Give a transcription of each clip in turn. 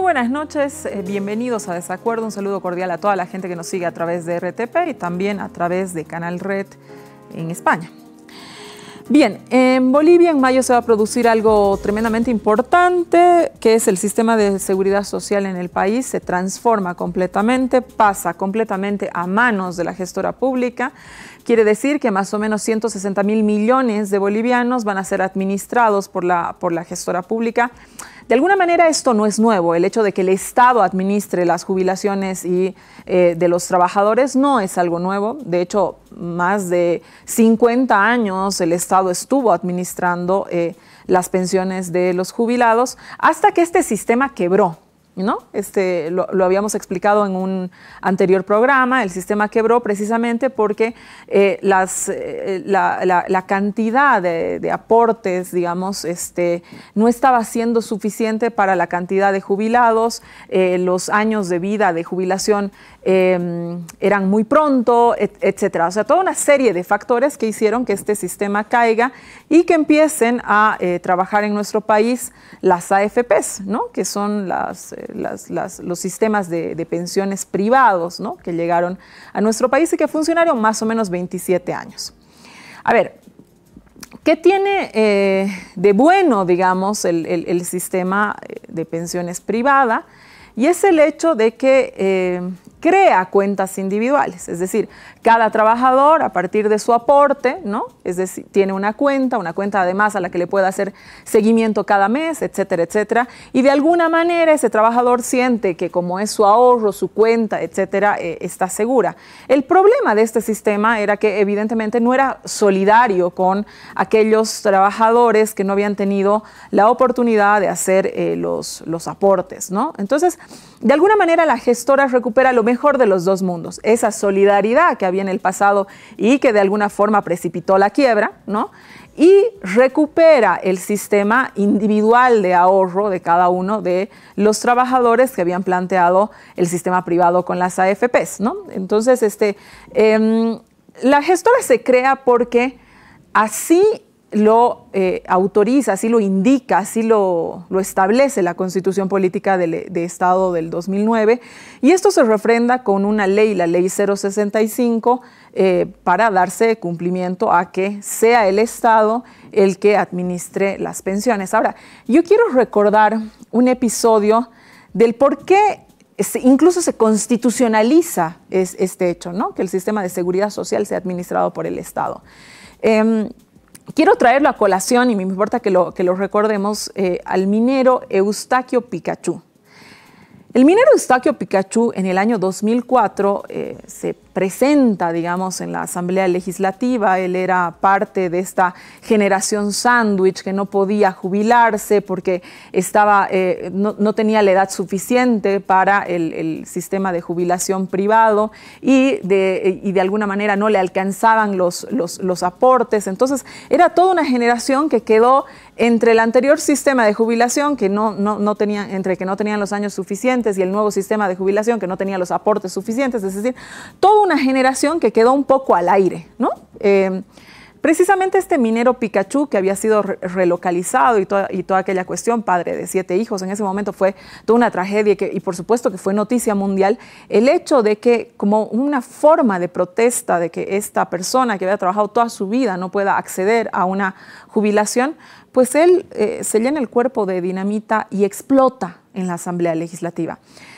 buenas noches, bienvenidos a Desacuerdo. Un saludo cordial a toda la gente que nos sigue a través de RTP y también a través de Canal Red en España. Bien, en Bolivia en mayo se va a producir algo tremendamente importante, que es el sistema de seguridad social en el país. Se transforma completamente, pasa completamente a manos de la gestora pública. Quiere decir que más o menos 160.000 millones de bolivianos van a ser administrados por la gestora pública. De alguna manera esto no es nuevo. El hecho de que el Estado administre las jubilaciones de los trabajadores no es algo nuevo. De hecho, más de 50 años el Estado estuvo administrando las pensiones de los jubilados hasta que este sistema quebró, ¿no? Lo habíamos explicado en un anterior programa. El sistema quebró precisamente porque la cantidad de aportes, digamos, no estaba siendo suficiente para la cantidad de jubilados. Los años de vida de jubilación eran muy pronto, etcétera. O sea, toda una serie de factores que hicieron que este sistema caiga y que empiecen a trabajar en nuestro país las AFPs, ¿no? Que son los sistemas de pensiones privados, ¿no? Que llegaron a nuestro país y que funcionaron más o menos 27 años. A ver, ¿qué tiene de bueno, digamos, el sistema de pensiones privada? Y es el hecho de que crea cuentas individuales, es decir, cada trabajador a partir de su aporte, ¿no? Es decir, tiene una cuenta además a la que le puede hacer seguimiento cada mes, etcétera, etcétera, y de alguna manera ese trabajador siente que como es su ahorro, su cuenta, etcétera, está segura. El problema de este sistema era que evidentemente no era solidario con aquellos trabajadores que no habían tenido la oportunidad de hacer los aportes, ¿no? Entonces, de alguna manera la gestora recupera lo mejor de los dos mundos, esa solidaridad que había en el pasado y que de alguna forma precipitó la quiebra, ¿no? Y recupera el sistema individual de ahorro de cada uno de los trabajadores que habían planteado el sistema privado con las AFPs, ¿no? Entonces, la gestora se crea porque así lo autoriza, así lo indica, así lo establece la Constitución Política de Estado del 2009, y esto se refrenda con una ley, la Ley 065, para darse cumplimiento a que sea el Estado el que administre las pensiones. Ahora, yo quiero recordar un episodio del por qué incluso se constitucionaliza este hecho, ¿no? Que el sistema de seguridad social sea administrado por el Estado. Quiero traerlo a colación, y me importa que lo recordemos, al minero Eustaquio Picachú. El minero Eustaquio Picachú en el año 2004 se presenta, digamos, en la Asamblea Legislativa. Él era parte de esta generación sándwich que no podía jubilarse porque no tenía la edad suficiente para el sistema de jubilación privado y de alguna manera no le alcanzaban los aportes. Entonces era toda una generación que quedó entre el anterior sistema de jubilación que no tenían los años suficientes y el nuevo sistema de jubilación que no tenía los aportes suficientes, es decir, toda una generación que quedó un poco al aire, ¿no? Precisamente este minero Picachú, que había sido relocalizado y toda aquella cuestión, padre de 7 hijos, en ese momento fue toda una tragedia y por supuesto que fue noticia mundial, el hecho de que como una forma de protesta de que esta persona que había trabajado toda su vida no pueda acceder a una jubilación, pues él se llena el cuerpo de dinamita y explota en la Asamblea Legislativa.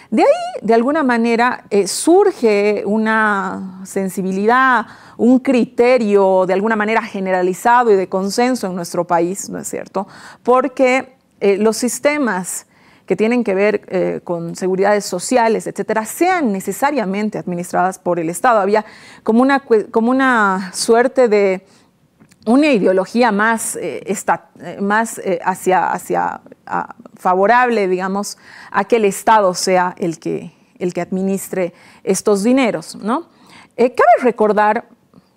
De ahí, de alguna manera, surge una sensibilidad, un criterio de alguna manera generalizado y de consenso en nuestro país, ¿no es cierto? Porque los sistemas que tienen que ver con seguridades sociales, etcétera, sean necesariamente administradas por el Estado. Había como una suerte de una ideología más favorable, digamos, a que el Estado sea el que administre estos dineros, ¿no? Cabe recordar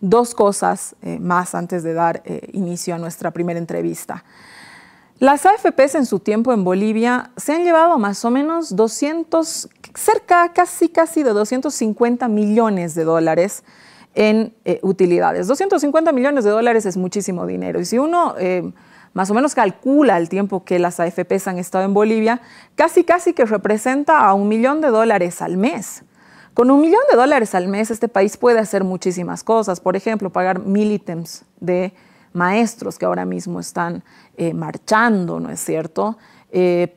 dos cosas más antes de dar inicio a nuestra primera entrevista. Las AFPs en su tiempo en Bolivia se han llevado más o menos casi de 250 millones de dólares en utilidades. 250 millones de dólares es muchísimo dinero. Y si uno más o menos calcula el tiempo que las AFPs han estado en Bolivia, casi que representa a $1 millón al mes. Con $1 millón al mes este país puede hacer muchísimas cosas. Por ejemplo, pagar 1000 ítems de maestros que ahora mismo están marchando, ¿no es cierto?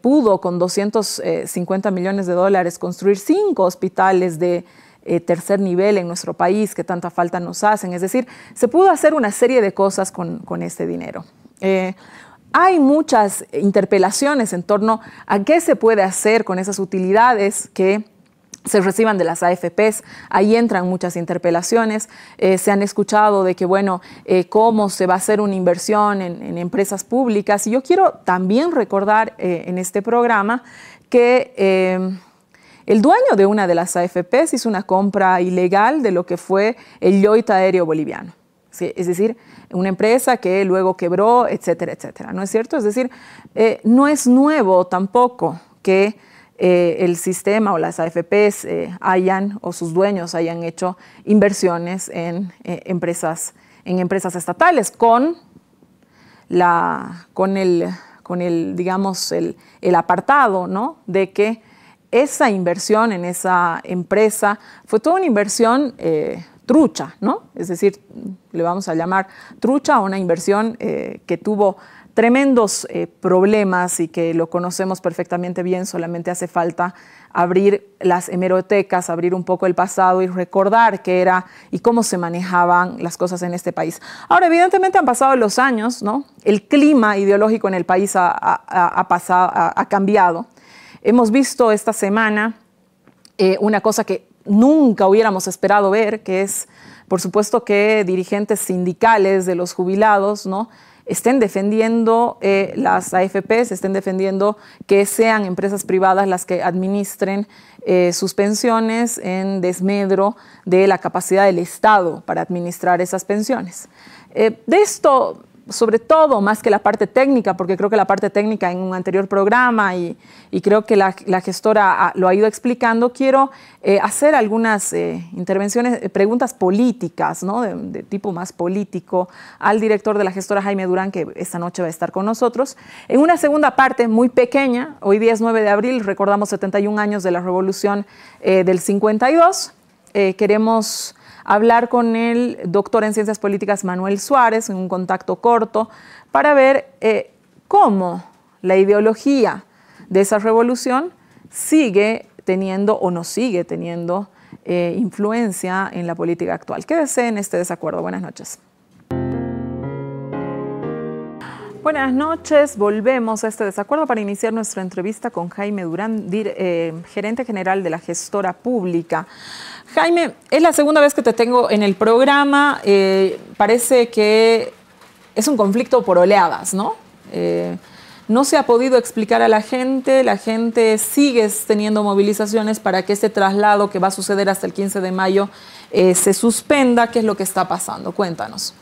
Pudo con $250 millones construir 5 hospitales de tercer nivel en nuestro país que tanta falta nos hacen. Es decir, se pudo hacer una serie de cosas con este dinero. Hay muchas interpelaciones en torno a qué se puede hacer con esas utilidades que se reciban de las AFPs. Ahí entran muchas interpelaciones. Se han escuchado de que, bueno, cómo se va a hacer una inversión en empresas públicas. Y yo quiero también recordar en este programa que el dueño de una de las AFPs hizo una compra ilegal de lo que fue el Yoita Aéreo Boliviano. ¿Sí? Es decir, una empresa que luego quebró, etcétera, etcétera. ¿No es cierto? Es decir, no es nuevo tampoco que el sistema o las AFPs o sus dueños hayan hecho inversiones en empresas estatales con el apartado, ¿no?, de que esa inversión en esa empresa fue toda una inversión trucha, ¿no? Es decir, le vamos a llamar trucha a una inversión que tuvo tremendos problemas y que lo conocemos perfectamente bien. Solamente hace falta abrir las hemerotecas, abrir un poco el pasado y recordar qué era y cómo se manejaban las cosas en este país. Ahora, evidentemente han pasado los años, ¿no? El clima ideológico en el país ha cambiado. Hemos visto esta semana una cosa que nunca hubiéramos esperado ver, que es, por supuesto, que dirigentes sindicales de los jubilados, ¿no?, estén defendiendo las AFPs, estén defendiendo que sean empresas privadas las que administren sus pensiones en desmedro de la capacidad del Estado para administrar esas pensiones. De esto, sobre todo, más que la parte técnica, porque creo que la parte técnica en un anterior programa y creo que la gestora lo ha ido explicando, quiero hacer algunas intervenciones, preguntas políticas, ¿no?, de tipo más político al director de la gestora, Jaime Durán, que esta noche va a estar con nosotros. En una segunda parte muy pequeña, hoy día es 9 de abril, recordamos 71 años de la Revolución del 52, queremos hablar con el doctor en Ciencias Políticas Manuel Suárez en un contacto corto para ver cómo la ideología de esa revolución sigue teniendo o no sigue teniendo influencia en la política actual. Quédese en este desacuerdo. Buenas noches. Buenas noches, volvemos a este desacuerdo para iniciar nuestra entrevista con Jaime Durán, gerente general de la gestora pública. Jaime, es la segunda vez que te tengo en el programa. Parece que es un conflicto por oleadas, ¿no? No se ha podido explicar a la gente sigue teniendo movilizaciones para que este traslado que va a suceder hasta el 15 de mayo se suspenda. ¿Qué es lo que está pasando? Cuéntanos.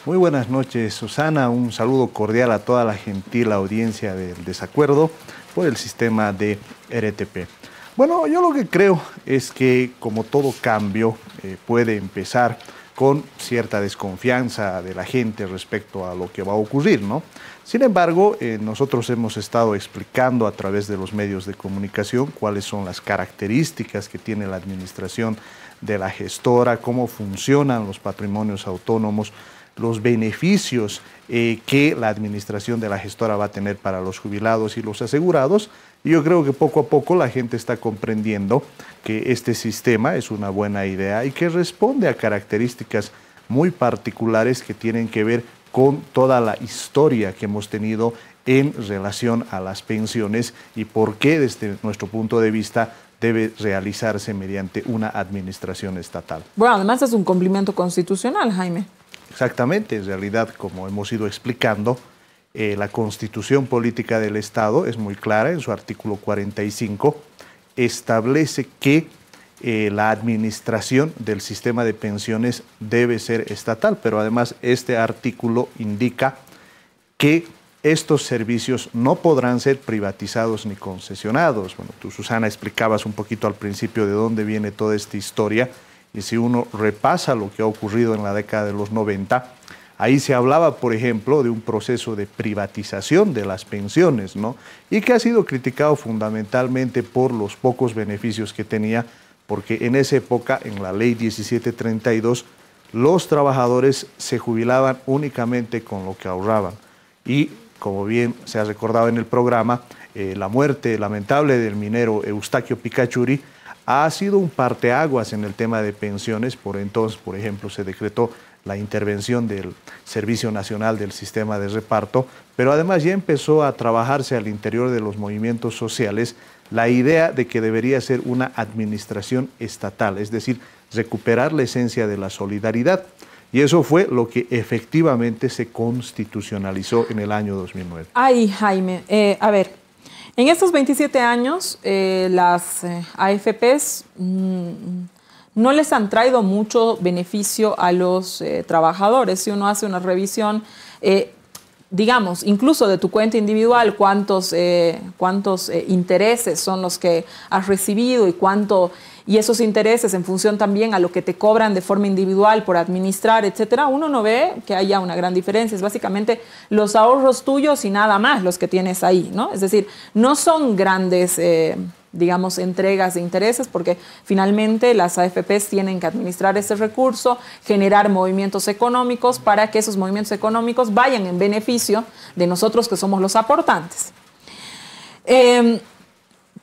Muy buenas noches, Susana. Un saludo cordial a toda la gentil audiencia del desacuerdo por el sistema de RTP. Bueno, yo lo que creo es que, como todo cambio, puede empezar con cierta desconfianza de la gente respecto a lo que va a ocurrir, ¿no? Sin embargo, nosotros hemos estado explicando a través de los medios de comunicación cuáles son las características que tiene la administración de la gestora, cómo funcionan los patrimonios autónomos, los beneficios que la administración de la gestora va a tener para los jubilados y los asegurados. Y yo creo que poco a poco la gente está comprendiendo que este sistema es una buena idea y que responde a características muy particulares que tienen que ver con toda la historia que hemos tenido en relación a las pensiones y por qué, desde nuestro punto de vista, debe realizarse mediante una administración estatal. Bueno, además es un cumplimiento constitucional, Jaime. Exactamente, en realidad, como hemos ido explicando, la Constitución Política del Estado es muy clara en su artículo 45, establece que la administración del sistema de pensiones debe ser estatal, pero además este artículo indica que estos servicios no podrán ser privatizados ni concesionados. Bueno, tú, Susana, explicabas un poquito al principio de dónde viene toda esta historia, y si uno repasa lo que ha ocurrido en la década de los 90, Ahí se hablaba, por ejemplo, de un proceso de privatización de las pensiones, ¿no? Y que ha sido criticado fundamentalmente por los pocos beneficios que tenía, porque en esa época, en la ley 1732, los trabajadores se jubilaban únicamente con lo que ahorraban. Y, como bien se ha recordado en el programa, la muerte lamentable del minero Eustaquio Picachuri ha sido un parteaguas en el tema de pensiones. Por entonces, por ejemplo, se decretó la intervención del Servicio Nacional del Sistema de Reparto, pero además ya empezó a trabajarse al interior de los movimientos sociales la idea de que debería ser una administración estatal, es decir, recuperar la esencia de la solidaridad. Y eso fue lo que efectivamente se constitucionalizó en el año 2009. Ay, Jaime, a ver, en estos 27 años las AFPs no les han traído mucho beneficio a los trabajadores. Si uno hace una revisión, digamos, incluso de tu cuenta individual, cuántos intereses son los que has recibido y esos intereses en función también a lo que te cobran de forma individual por administrar, etcétera, uno no ve que haya una gran diferencia. Es básicamente los ahorros tuyos y nada más los que tienes ahí, ¿no? Es decir, no son grandes, digamos, entregas de intereses, porque finalmente las AFPs tienen que administrar ese recurso, generar movimientos económicos para que esos movimientos económicos vayan en beneficio de nosotros que somos los aportantes.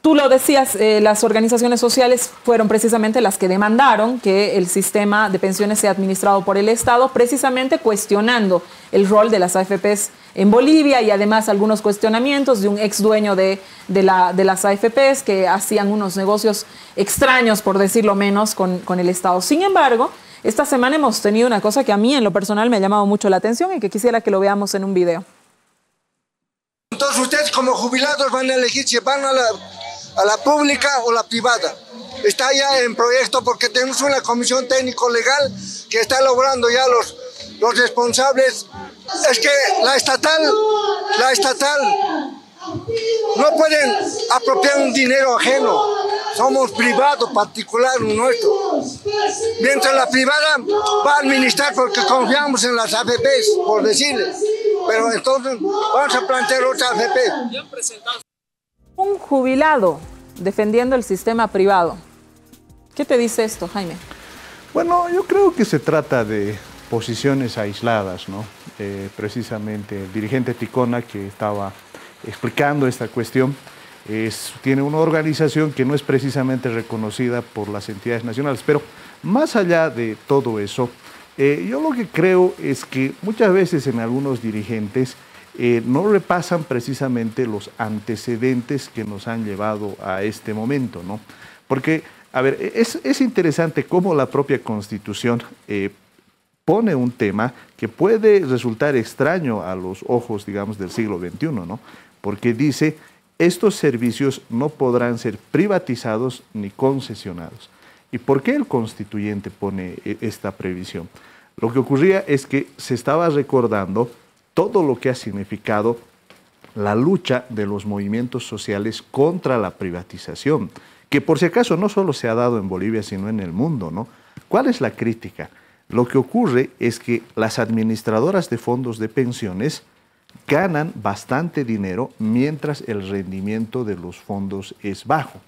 Tú lo decías, las organizaciones sociales fueron precisamente las que demandaron que el sistema de pensiones sea administrado por el Estado, precisamente cuestionando el rol de las AFPs en Bolivia y además algunos cuestionamientos de un ex dueño de las AFPs que hacían unos negocios extraños, por decirlo menos, con el Estado. Sin embargo, esta semana hemos tenido una cosa que a mí en lo personal me ha llamado mucho la atención y que quisiera que lo veamos en un video. Entonces ustedes como jubilados van a elegir si van a la pública o la privada. Está ya en proyecto porque tenemos una comisión técnico-legal que está elaborando ya los responsables. Es que la estatal no pueden apropiar un dinero ajeno. Somos privados, particular nuestro. Mientras la privada va a administrar porque confiamos en las AFPs, por decirles. Pero entonces vamos a plantear otra AFP. Un jubilado defendiendo el sistema privado. ¿Qué te dice esto, Jaime? Bueno, yo creo que se trata de posiciones aisladas, ¿no? Precisamente el dirigente Ticona, que estaba explicando esta cuestión, tiene una organización que no es precisamente reconocida por las entidades nacionales. Pero más allá de todo eso, yo lo que creo es que muchas veces en algunos dirigentes no repasan precisamente los antecedentes que nos han llevado a este momento, ¿no? Porque, a ver, es interesante cómo la propia Constitución pone un tema que puede resultar extraño a los ojos, digamos, del siglo XXI, ¿no? Porque dice, estos servicios no podrán ser privatizados ni concesionados. ¿Y por qué el constituyente pone esta previsión? Lo que ocurría es que se estaba recordando todo lo que ha significado la lucha de los movimientos sociales contra la privatización, que por si acaso no solo se ha dado en Bolivia, sino en el mundo, ¿no? ¿Cuál es la crítica? Lo que ocurre es que las administradoras de fondos de pensiones ganan bastante dinero mientras el rendimiento de los fondos es bajo.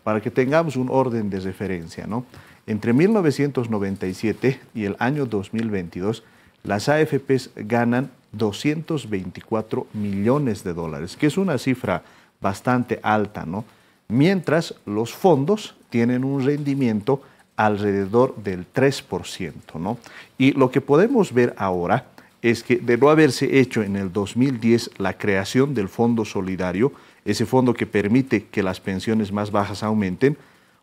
Para que tengamos un orden de referencia, ¿no? Entre 1997 y el año 2022, las AFPs ganan 224 millones de dólares, que es una cifra bastante alta, ¿no? Mientras los fondos tienen un rendimiento alrededor del 3%, ¿no? Y lo que podemos ver ahora es que de no haberse hecho en el 2010 la creación del Fondo Solidario, ese fondo que permite que las pensiones más bajas aumenten,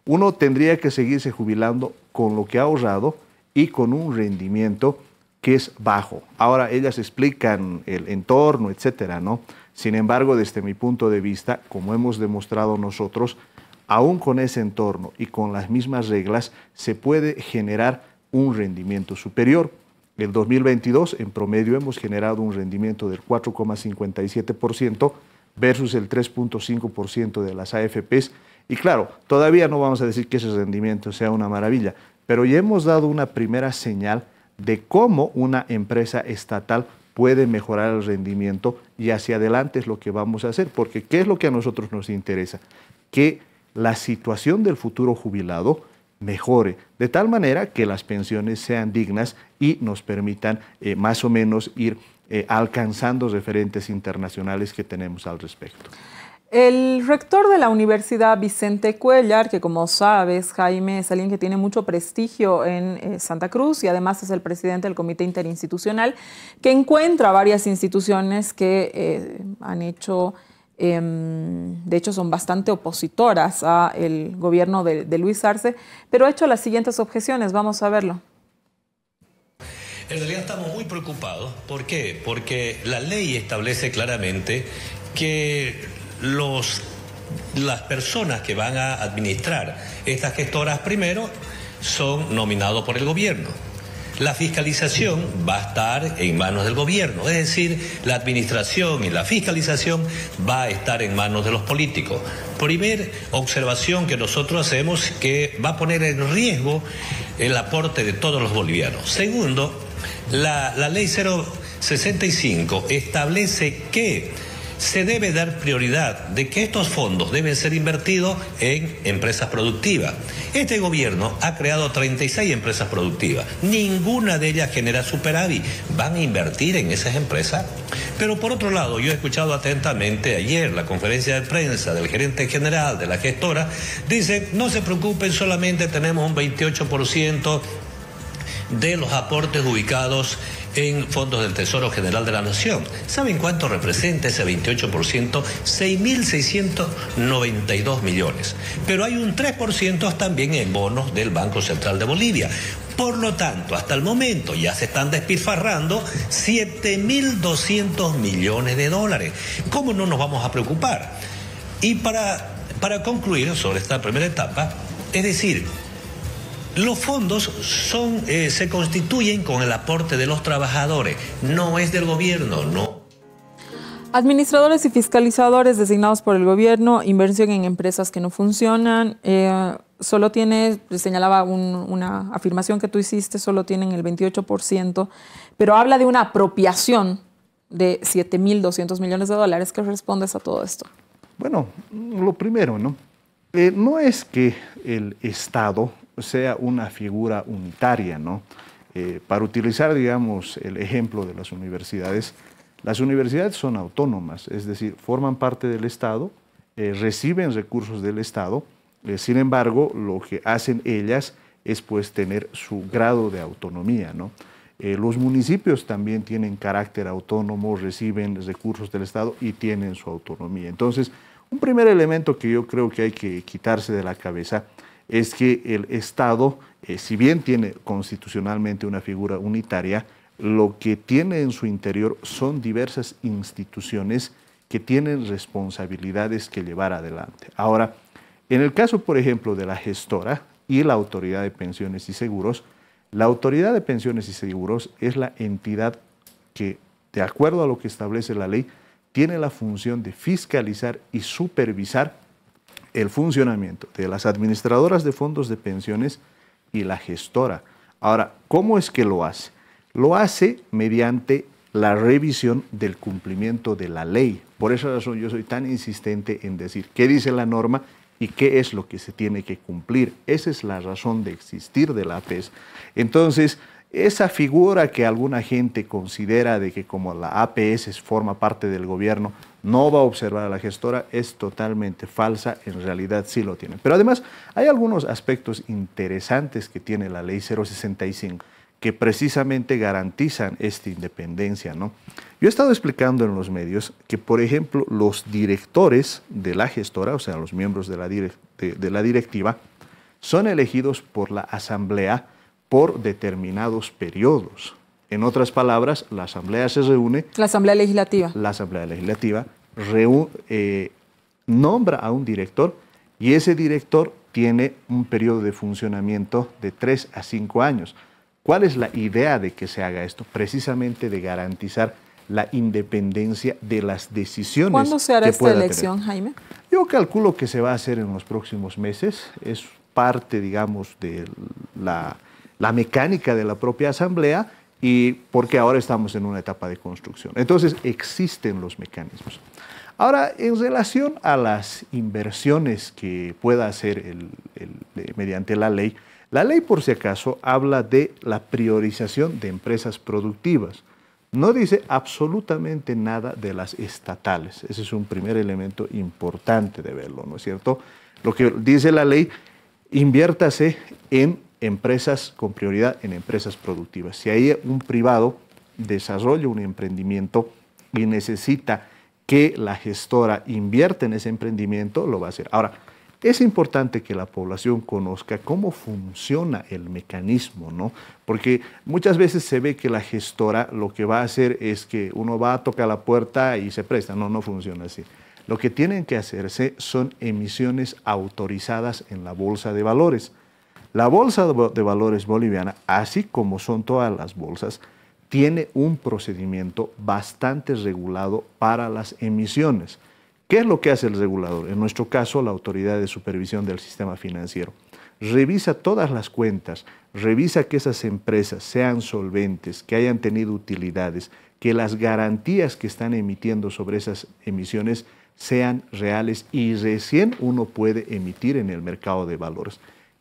uno tendría que seguirse jubilando con lo que ha ahorrado y con un rendimiento que es bajo. Ahora ellas explican el entorno, etcétera, ¿no? Sin embargo, desde mi punto de vista, como hemos demostrado nosotros, aún con ese entorno y con las mismas reglas, se puede generar un rendimiento superior. En 2022, en promedio, hemos generado un rendimiento del 4,57% versus el 3,5% de las AFPs. Y claro, todavía no vamos a decir que ese rendimiento sea una maravilla, pero ya hemos dado una primera señal de cómo una empresa estatal puede mejorar el rendimiento, y hacia adelante es lo que vamos a hacer, porque ¿qué es lo que a nosotros nos interesa? Que la situación del futuro jubilado mejore, de tal manera que las pensiones sean dignas y nos permitan más o menos ir alcanzando referentes internacionales que tenemos al respecto. El rector de la Universidad Vicente Cuéllar, que como sabes, Jaime, es alguien que tiene mucho prestigio en Santa Cruz y además es el presidente del Comité Interinstitucional, que encuentra varias instituciones que han hecho, de hecho son bastante opositoras al gobierno de Luis Arce, pero ha hecho las siguientes objeciones. Vamos a verlo. En realidad estamos muy preocupados. ¿Por qué? Porque la ley establece claramente que las personas que van a administrar estas gestoras primero son nominados por el gobierno. La fiscalización va a estar en manos del gobierno, es decir, la administración y la fiscalización va a estar en manos de los políticos. Primer observación que nosotros hacemos, que va a poner en riesgo el aporte de todos los bolivianos. Segundo, la ley 065 establece que se debe dar prioridad de que estos fondos deben ser invertidos en empresas productivas. Este gobierno ha creado 36 empresas productivas. Ninguna de ellas genera superávit. ¿Van a invertir en esas empresas? Pero por otro lado, yo he escuchado atentamente ayer la conferencia de prensa del gerente general de la gestora. Dice, no se preocupen, solamente tenemos un 28% de los aportes ubicados en fondos del Tesoro General de la Nación. ¿Saben cuánto representa ese 28%? 6.692 millones. Pero hay un 3% también en bonos del Banco Central de Bolivia. Por lo tanto, hasta el momento ya se están despilfarrando 7.200 millones de dólares. ¿Cómo no nos vamos a preocupar? Y para concluir sobre esta primera etapa, es decir, los fondos se constituyen con el aporte de los trabajadores, no es del gobierno, no. Administradores y fiscalizadores designados por el gobierno, inversión en empresas que no funcionan, solo tiene, señalaba una afirmación que tú hiciste, solo tienen el 28%, pero habla de una apropiación de 7.200 millones de dólares. ¿Qué respondes a todo esto? Bueno, lo primero, ¿no? No es que el Estado sea una figura unitaria, ¿no? Para utilizar, digamos, el ejemplo de las universidades son autónomas, es decir, forman parte del Estado, reciben recursos del Estado, sin embargo, lo que hacen ellas es pues tener su grado de autonomía, ¿no? Los municipios también tienen carácter autónomo, reciben recursos del Estado y tienen su autonomía. Entonces, un primer elemento que yo creo que hay que quitarse de la cabeza es que el Estado, si bien tiene constitucionalmente una figura unitaria, lo que tiene en su interior son diversas instituciones que tienen responsabilidades que llevar adelante. Ahora, en el caso, por ejemplo, de la gestora y la Autoridad de Pensiones y Seguros, la Autoridad de Pensiones y Seguros es la entidad que, de acuerdo a lo que establece la ley, tiene la función de fiscalizar y supervisar el funcionamiento de las administradoras de fondos de pensiones y la gestora. Ahora, ¿cómo es que lo hace? Lo hace mediante la revisión del cumplimiento de la ley. Por esa razón yo soy tan insistente en decir qué dice la norma y qué es lo que se tiene que cumplir. Esa es la razón de existir de la APS. Entonces, esa figura que alguna gente considera de que como la APS forma parte del gobierno, no va a observar a la gestora, es totalmente falsa, en realidad sí lo tiene. Pero además hay algunos aspectos interesantes que tiene la ley 065 que precisamente garantizan esta independencia, ¿no? Yo he estado explicando en los medios que, por ejemplo, los directores de la gestora, o sea, los miembros de la directiva, son elegidos por la asamblea por determinados periodos. En otras palabras, la asamblea se reúne. La asamblea legislativa. La asamblea legislativa nombra a un director y ese director tiene un periodo de funcionamiento de 3 a 5 años. ¿Cuál es la idea de que se haga esto? Precisamente de garantizar la independencia de las decisiones. ¿Cuándo se hará esta elección, Jaime? Yo calculo que se va a hacer en los próximos meses. Es parte, digamos, de la la mecánica de la propia asamblea y porque ahora estamos en una etapa de construcción. Entonces existen los mecanismos. Ahora, en relación a las inversiones que pueda hacer mediante la ley por si acaso habla de la priorización de empresas productivas. No dice absolutamente nada de las estatales. Ese es un primer elemento importante de verlo, ¿no es cierto? Lo que dice la ley, inviértase en empresas con prioridad, en empresas productivas. Si hay un privado desarrolla un emprendimiento y necesita que la gestora invierta en ese emprendimiento, lo va a hacer. Ahora, es importante que la población conozca cómo funciona el mecanismo, ¿no? Porque muchas veces se ve que la gestora lo que va a hacer es que uno va a tocar la puerta y se presta. No, no funciona así. Lo que tienen que hacerse son emisiones autorizadas en la Bolsa de Valores. La Bolsa de Valores boliviana, así como son todas las bolsas, tiene un procedimiento bastante regulado para las emisiones. ¿Qué es lo que hace el regulador? En nuestro caso, la Autoridad de Supervisión del Sistema Financiero. Revisa todas las cuentas, revisa que esas empresas sean solventes, que hayan tenido utilidades, que las garantías que están emitiendo sobre esas emisiones sean reales y recién uno puede emitir en el mercado de valores.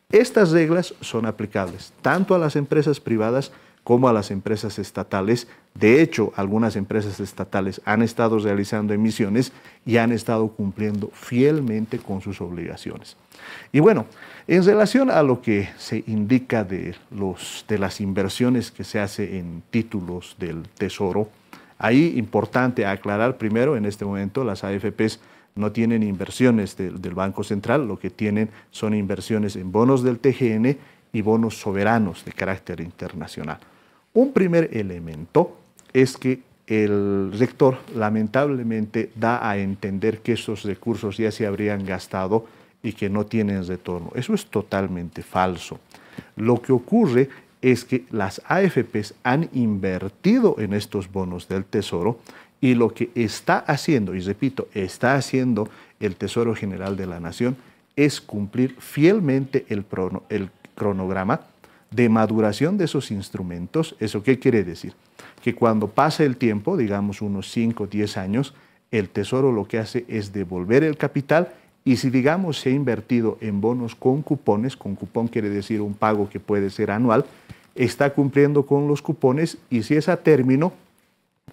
Estas reglas son aplicables tanto a las empresas privadas como a las empresas estatales. De hecho, algunas empresas estatales han estado realizando emisiones y han estado cumpliendo fielmente con sus obligaciones. Y bueno, en relación a lo que se indica de las inversiones que se hace en títulos del Tesoro, ahí importante aclarar primero, en este momento las AFPs no tienen inversiones del Banco Central, lo que tienen son inversiones en bonos del TGN y bonos soberanos de carácter internacional. Un primer elemento es que el rector lamentablemente da a entender que estos recursos ya se habrían gastado y que no tienen retorno. Eso es totalmente falso. Lo que ocurre es que las AFPs han invertido en estos bonos del Tesoro y lo que está haciendo, y repito, está haciendo el Tesoro General de la Nación es cumplir fielmente el cronograma de maduración de esos instrumentos. ¿Eso qué quiere decir? Que cuando pase el tiempo, digamos unos 5 o 10 años, el Tesoro lo que hace es devolver el capital y si digamos se ha invertido en bonos con cupón quiere decir un pago que puede ser anual, está cumpliendo con los cupones y si es a término,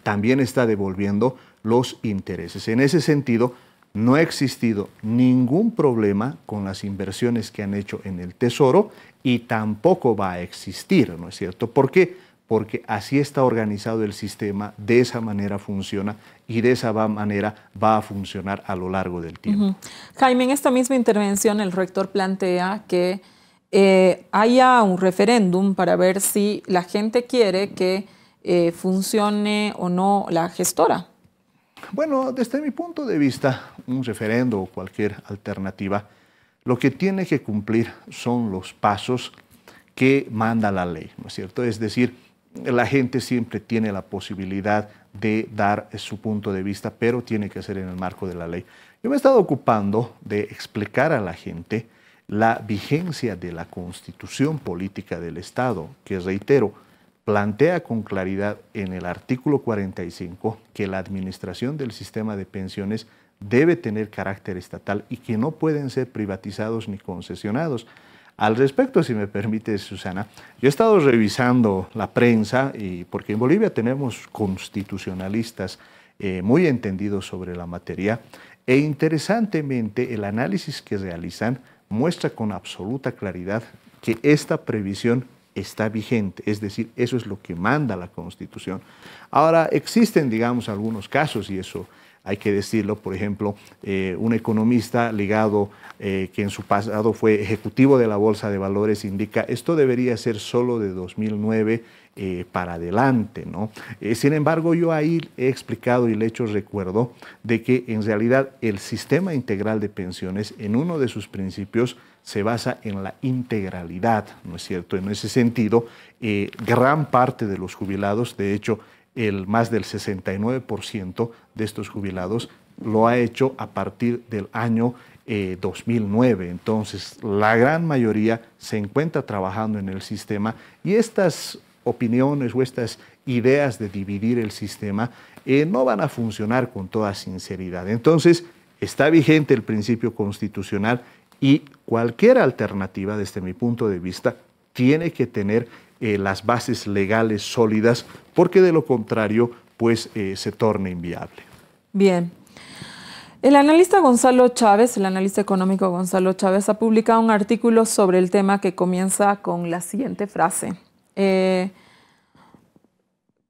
también está devolviendo los intereses. En ese sentido, no ha existido ningún problema con las inversiones que han hecho en el Tesoro y tampoco va a existir, ¿no es cierto? ¿Por qué? Porque así está organizado el sistema, de esa manera funciona y de esa manera va a funcionar a lo largo del tiempo. Jaime, en esta misma intervención el rector plantea que haya un referéndum para ver si la gente quiere que funcione o no la gestora. Bueno, desde mi punto de vista, un referendo o cualquier alternativa, lo que tiene que cumplir son los pasos que manda la ley, ¿no es cierto? Es decir, la gente siempre tiene la posibilidad de dar su punto de vista, pero tiene que ser en el marco de la ley. Yo me he estado ocupando de explicar a la gente la vigencia de la Constitución Política del Estado, que reitero, plantea con claridad en el artículo 45 que la administración del sistema de pensiones debe tener carácter estatal y que no pueden ser privatizados ni concesionados. Al respecto, si me permite, Susana, yo he estado revisando la prensa, porque en Bolivia tenemos constitucionalistas muy entendidos sobre la materia, e interesantemente el análisis que realizan muestra con absoluta claridad que esta previsión está vigente, es decir, eso es lo que manda la Constitución. Ahora, existen, digamos, algunos casos, y eso hay que decirlo, por ejemplo, un economista ligado, que en su pasado fue ejecutivo de la Bolsa de Valores, indica esto debería ser solo de 2009 para adelante, ¿no? Sin embargo, yo ahí he explicado y le he hecho recuerdo de que en realidad el sistema integral de pensiones, en uno de sus principios, se basa en la integralidad, ¿no es cierto? En ese sentido, gran parte de los jubilados, de hecho, más del 69% de estos jubilados lo ha hecho a partir del año 2009. Entonces, la gran mayoría se encuentra trabajando en el sistema y estas opiniones o estas ideas de dividir el sistema no van a funcionar con toda sinceridad. Entonces, está vigente el principio constitucional y cualquier alternativa, desde mi punto de vista, tiene que tener las bases legales sólidas, porque de lo contrario, pues se torna inviable. Bien. El analista Gonzalo Chávez, el analista económico Gonzalo Chávez, ha publicado un artículo sobre el tema que comienza con la siguiente frase.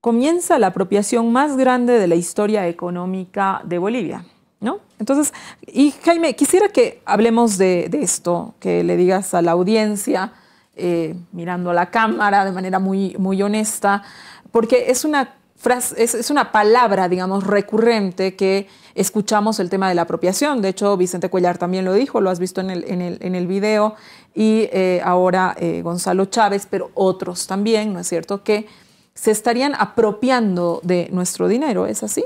Comienza la apropiación más grande de la historia económica de Bolivia, ¿no? Entonces, y Jaime, quisiera que hablemos de esto, que le digas a la audiencia, mirando a la cámara de manera muy honesta, porque es una frase, es una palabra, digamos, recurrente que escuchamos, el tema de la apropiación. De hecho, Vicente Cuellar también lo dijo, lo has visto en el video, y ahora Gonzalo Chávez, pero otros también, ¿no es cierto?, que se estarían apropiando de nuestro dinero, ¿es así?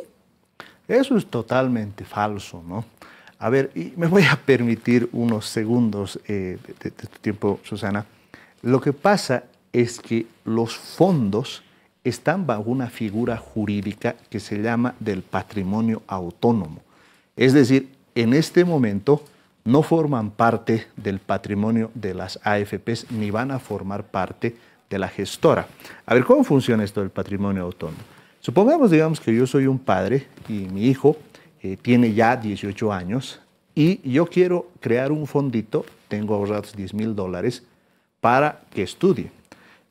Eso es totalmente falso, ¿no? A ver, y me voy a permitir unos segundos de tu tiempo, Susana. Lo que pasa es que los fondos están bajo una figura jurídica que se llama del patrimonio autónomo. Es decir, en este momento no forman parte del patrimonio de las AFPs ni van a formar parte de la gestora. A ver, ¿cómo funciona esto del patrimonio autónomo? Supongamos, digamos, que yo soy un padre y mi hijo tiene ya 18 años y yo quiero crear un fondito, tengo ahorrados $10,000 para que estudie.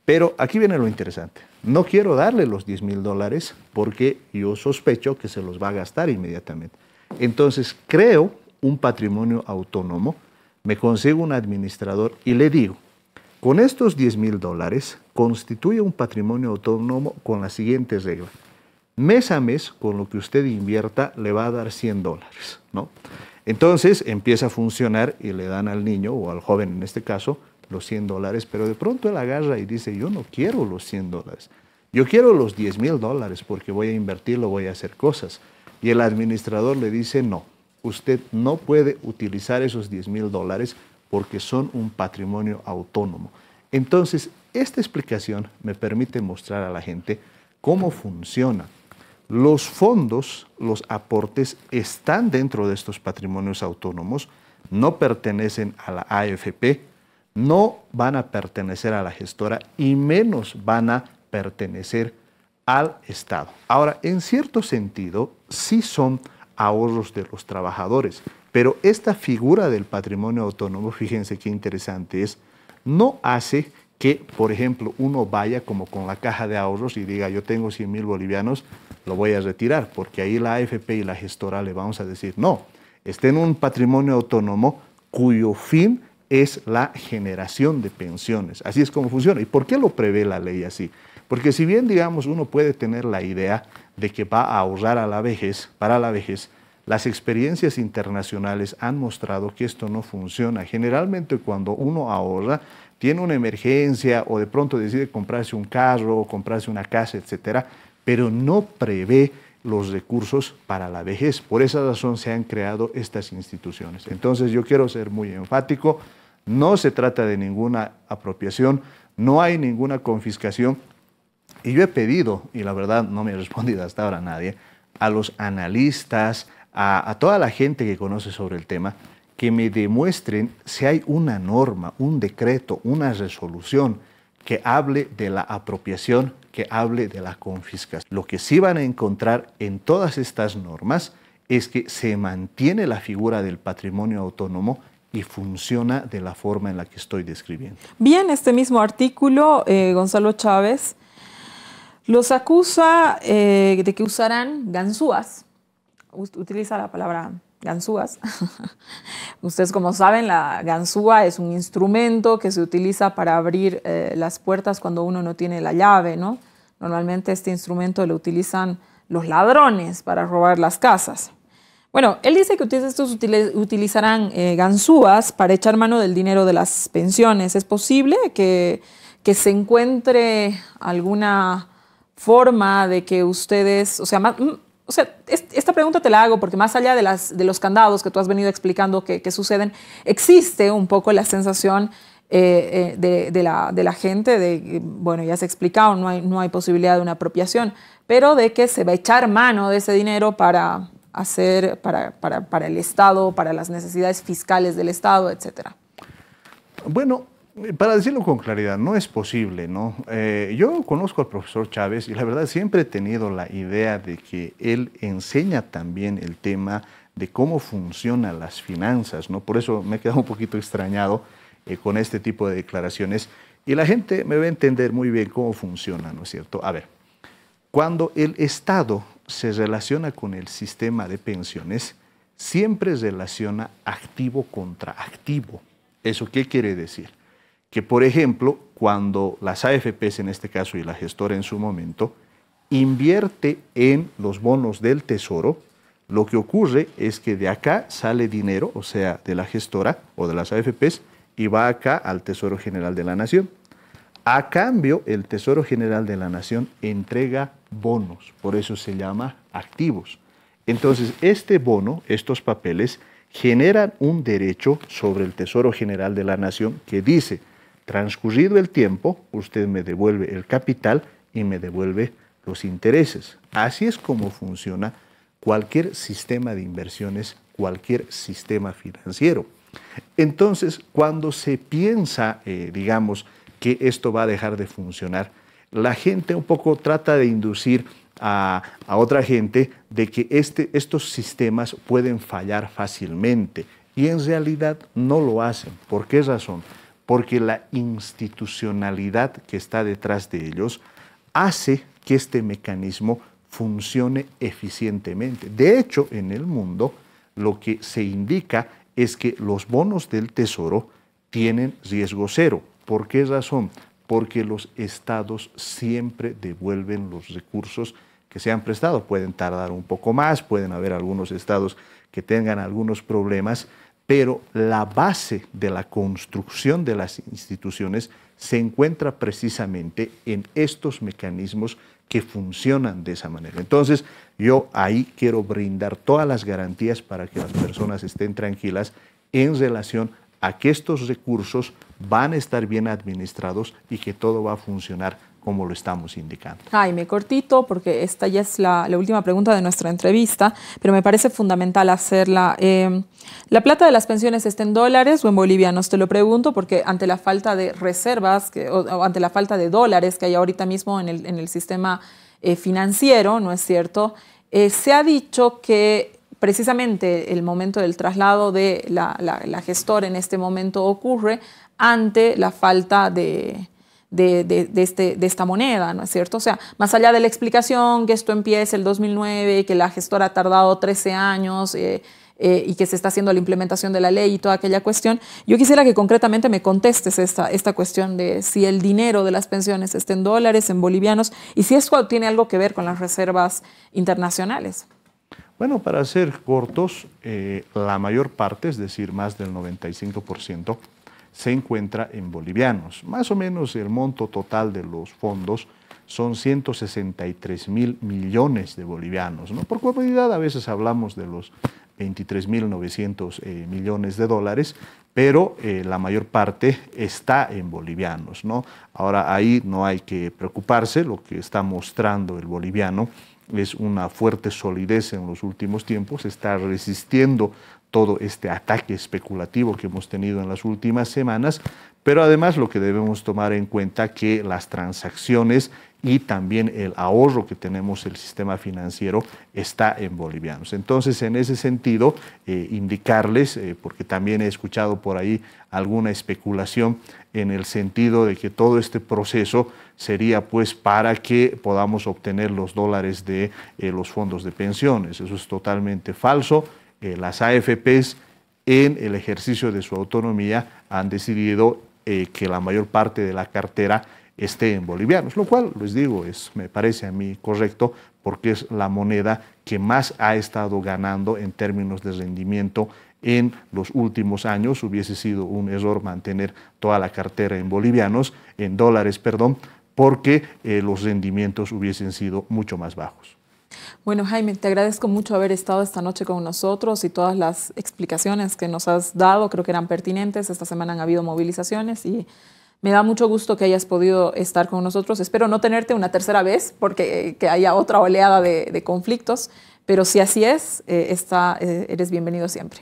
Pero aquí viene lo interesante. No quiero darle los $10,000 porque yo sospecho que se los va a gastar inmediatamente. Entonces creo un patrimonio autónomo, me consigo un administrador y le digo, con estos $10,000 constituye un patrimonio autónomo con la siguiente regla. Mes a mes, con lo que usted invierta, le va a dar $100, ¿no? Entonces empieza a funcionar y le dan al niño o al joven en este caso los $100, pero de pronto él agarra y dice, yo no quiero los $100, yo quiero los $10,000 porque voy a invertirlo, voy a hacer cosas. Y el administrador le dice, no, usted no puede utilizar esos $10,000 porque son un patrimonio autónomo. Entonces, esta explicación me permite mostrar a la gente cómo funciona. Los fondos, los aportes están dentro de estos patrimonios autónomos, no pertenecen a la AFP, no van a pertenecer a la gestora y menos van a pertenecer al Estado. Ahora, en cierto sentido, sí son ahorros de los trabajadores, pero esta figura del patrimonio autónomo, fíjense qué interesante es, no hace que, por ejemplo, uno vaya como con la caja de ahorros y diga, yo tengo 100,000 bolivianos, lo voy a retirar, porque ahí la AFP y la gestora le vamos a decir, no, está en un patrimonio autónomo cuyo fin es la generación de pensiones. Así es como funciona. ¿Y por qué lo prevé la ley así? Porque si bien, digamos, uno puede tener la idea de que va a ahorrar a la vejez, para la vejez, las experiencias internacionales han mostrado que esto no funciona. Generalmente cuando uno ahorra, tiene una emergencia o de pronto decide comprarse un carro o comprarse una casa, etcétera, pero no prevé los recursos para la vejez. Por esa razón se han creado estas instituciones. Entonces yo quiero ser muy enfático, no se trata de ninguna apropiación, no hay ninguna confiscación. Y yo he pedido, y la verdad no me ha respondido hasta ahora nadie, a los analistas, a toda la gente que conoce sobre el tema, que me demuestren si hay una norma, un decreto, una resolución que hable de la apropiación, que hable de la confiscación. Lo que sí van a encontrar en todas estas normas es que se mantiene la figura del patrimonio autónomo y funciona de la forma en la que estoy describiendo. Bien, este mismo artículo, Gonzalo Chávez los acusa de que usarán ganzúas. Utiliza la palabra ganzúas. Ustedes, como saben, la ganzúa es un instrumento que se utiliza para abrir las puertas cuando uno no tiene la llave, ¿no? Normalmente este instrumento lo utilizan los ladrones para robar las casas. Bueno, él dice que estos utilizarán ganzúas para echar mano del dinero de las pensiones. ¿Es posible que se encuentre alguna forma de que ustedes, o sea, esta pregunta te la hago porque más allá de los candados que tú has venido explicando que suceden, existe un poco la sensación de la gente bueno, ya se ha explicado, no hay posibilidad de una apropiación, pero de que se va a echar mano de ese dinero para el Estado, para las necesidades fiscales del Estado, etcétera. Bueno, para decirlo con claridad, no es posible, ¿no? Yo conozco al profesor Chávez y la verdad siempre he tenido la idea de que él enseña también el tema de cómo funcionan las finanzas, ¿no? Por eso me he quedado un poquito extrañado con este tipo de declaraciones y la gente me va a entender muy bien cómo funciona, ¿no es cierto? A ver, cuando el Estado se relaciona con el sistema de pensiones, siempre relaciona activo contra activo. ¿Eso qué quiere decir? Que, por ejemplo, cuando las AFPs, en este caso, y la gestora en su momento, invierte en los bonos del Tesoro, lo que ocurre es que de acá sale dinero, o sea, de la gestora o de las AFPs, y va acá al Tesoro General de la Nación. A cambio, el Tesoro General de la Nación entrega bonos, por eso se llama activos. Entonces, este bono, estos papeles, generan un derecho sobre el Tesoro General de la Nación que dice: transcurrido el tiempo, usted me devuelve el capital y me devuelve los intereses. Así es como funciona cualquier sistema de inversiones, cualquier sistema financiero. Entonces, cuando se piensa, digamos, que esto va a dejar de funcionar, la gente un poco trata de inducir a otra gente de que estos sistemas pueden fallar fácilmente y en realidad no lo hacen. ¿Por qué razón? Porque la institucionalidad que está detrás de ellos hace que este mecanismo funcione eficientemente. De hecho, en el mundo lo que se indica es que los bonos del Tesoro tienen riesgo cero. ¿Por qué razón? Porque los estados siempre devuelven los recursos que se han prestado. Pueden tardar un poco más, pueden haber algunos estados que tengan algunos problemas, pero la base de la construcción de las instituciones se encuentra precisamente en estos mecanismos que funcionan de esa manera. Entonces, yo ahí quiero brindar todas las garantías para que las personas estén tranquilas en relación a que estos recursos van a estar bien administrados y que todo va a funcionar como lo estamos indicando. Jaime, cortito, porque esta ya es la última pregunta de nuestra entrevista, pero me parece fundamental hacerla. ¿La plata de las pensiones está en dólares o en bolivianos? Te lo pregunto porque ante la falta de reservas o ante la falta de dólares que hay ahorita mismo en el sistema financiero, ¿no es cierto? Se ha dicho que precisamente el momento del traslado de la gestora en este momento ocurre ante la falta de esta moneda, ¿no es cierto? O sea, más allá de la explicación que esto empieza el 2009, que la gestora ha tardado 13 años y que se está haciendo la implementación de la ley y toda aquella cuestión, yo quisiera que concretamente me contestes esta cuestión de si el dinero de las pensiones está en dólares, en bolivianos, y si esto tiene algo que ver con las reservas internacionales. Bueno, para ser cortos, la mayor parte, es decir, más del 95%, se encuentra en bolivianos. Más o menos el monto total de los fondos son 163.000 millones de bolivianos, ¿no? Por comodidad a veces hablamos de los 23.900 millones de dólares, pero la mayor parte está en bolivianos, ¿no? Ahora ahí no hay que preocuparse, lo que está mostrando el boliviano es una fuerte solidez en los últimos tiempos, está resistiendo todo este ataque especulativo que hemos tenido en las últimas semanas, pero además lo que debemos tomar en cuenta que las transacciones y también el ahorro que tenemos el sistema financiero está en bolivianos. Entonces, en ese sentido, indicarles, porque también he escuchado por ahí alguna especulación en el sentido de que todo este proceso sería pues para que podamos obtener los dólares de los fondos de pensiones. Eso es totalmente falso. Las AFPs en el ejercicio de su autonomía han decidido que la mayor parte de la cartera esté en bolivianos, lo cual, les digo, me parece a mí correcto porque es la moneda que más ha estado ganando en términos de rendimiento en los últimos años. Hubiese sido un error mantener toda la cartera en bolivianos, en dólares, perdón, porque los rendimientos hubiesen sido mucho más bajos. Bueno, Jaime, te agradezco mucho haber estado esta noche con nosotros y todas las explicaciones que nos has dado, creo que eran pertinentes. Esta semana han habido movilizaciones y me da mucho gusto que hayas podido estar con nosotros. Espero no tenerte una tercera vez porque que haya otra oleada de conflictos, pero si así es, eres bienvenido siempre.